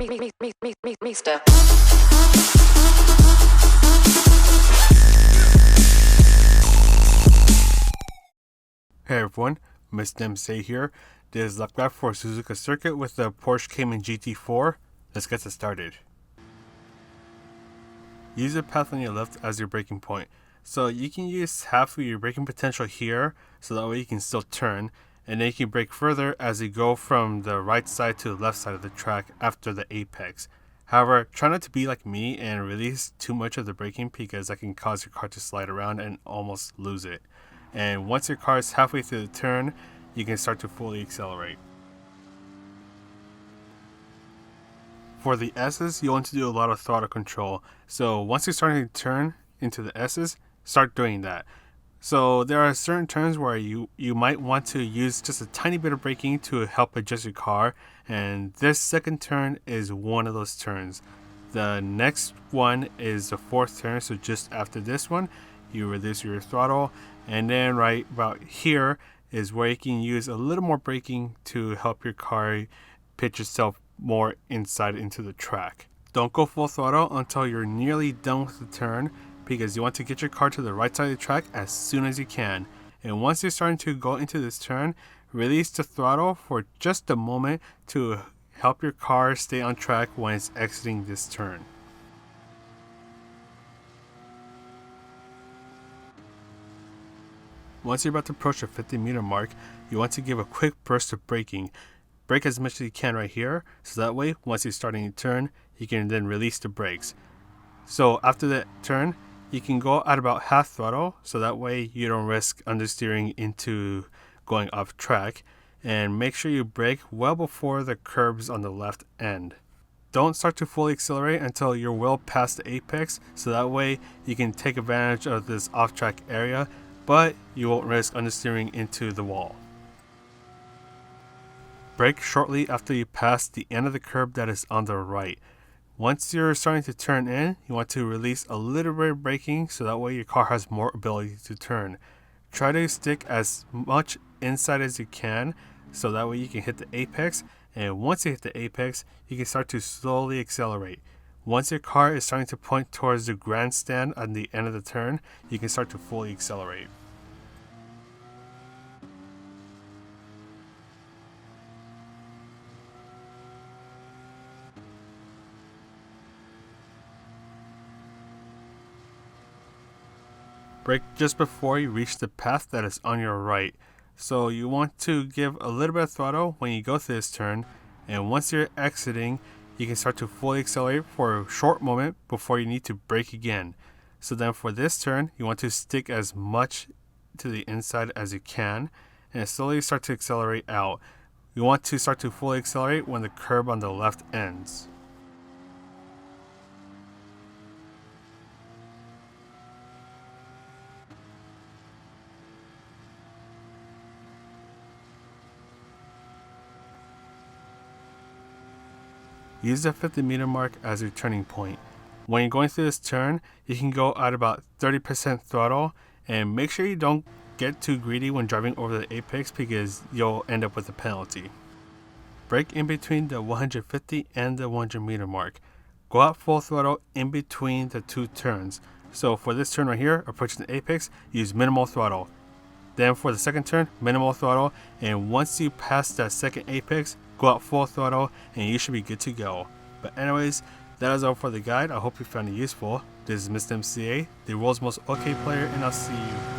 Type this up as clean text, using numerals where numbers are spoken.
Mister. Hey everyone, Mr. MC here. This is lap lap for Suzuka Circuit with the Porsche Cayman GT4. Let's get started. Use the path on your left as your braking point. So you can use half of your braking potential here, so that way you can still turn, and then you can brake further as you go from the right side to the left side of the track after the apex. However, try not to be like me and release too much of the braking because that can cause your car to slide around and almost lose it. And once your car is halfway through the turn, you can start to fully accelerate. For the S's, you want to do a lot of throttle control. So once you're starting to turn into the S's, start doing that. So there are certain turns where you might want to use just a tiny bit of braking to help adjust your car, and this second turn is one of those turns. The next one is the fourth turn, so just after this one, you reduce your throttle, and then right about here is where you can use a little more braking to help your car pitch itself more inside into the track. Don't go full throttle until you're nearly done with the turn, because you want to get your car to the right side of the track as soon as you can. And once you're starting to go into this turn, release the throttle for just a moment to help your car stay on track when it's exiting this turn. Once you're about to approach the 50-meter mark, you want to give a quick burst of braking. Brake as much as you can right here, so that way, once you're starting to turn, you can then release the brakes. So after that turn, you can go at about half throttle, so that way you don't risk understeering into going off track, and make sure you brake well before the curbs on the left end. Don't start to fully accelerate until you're well past the apex, so that way you can take advantage of this off-track area, but you won't risk understeering into the wall. Brake shortly after you pass the end of the curb that is on the right. Once you're starting to turn in, you want to release a little bit of braking so that way your car has more ability to turn. Try to stick as much inside as you can so that way you can hit the apex, and once you hit the apex, you can start to slowly accelerate. Once your car is starting to point towards the grandstand at the end of the turn, you can start to fully accelerate. Brake just before you reach the path that is on your right. So you want to give a little bit of throttle when you go through this turn, and once you're exiting, you can start to fully accelerate for a short moment before you need to brake again. So then for this turn, you want to stick as much to the inside as you can and slowly start to accelerate out. You want to start to fully accelerate when the curb on the left ends. Use the 50-meter mark as your turning point. When you're going through this turn, you can go at about 30% throttle, and make sure you don't get too greedy when driving over the apex because you'll end up with a penalty. Brake in between the 150 and the 100-meter mark. Go out full throttle in between the two turns. So for this turn right here, approaching the apex, use minimal throttle. Then for the second turn, minimal throttle, and once you pass that second apex, go out full throttle and you should be good to go. But anyways, that is all for the guide. I hope you found it useful. This is Mr. MCA, the world's most okay player, and I'll see you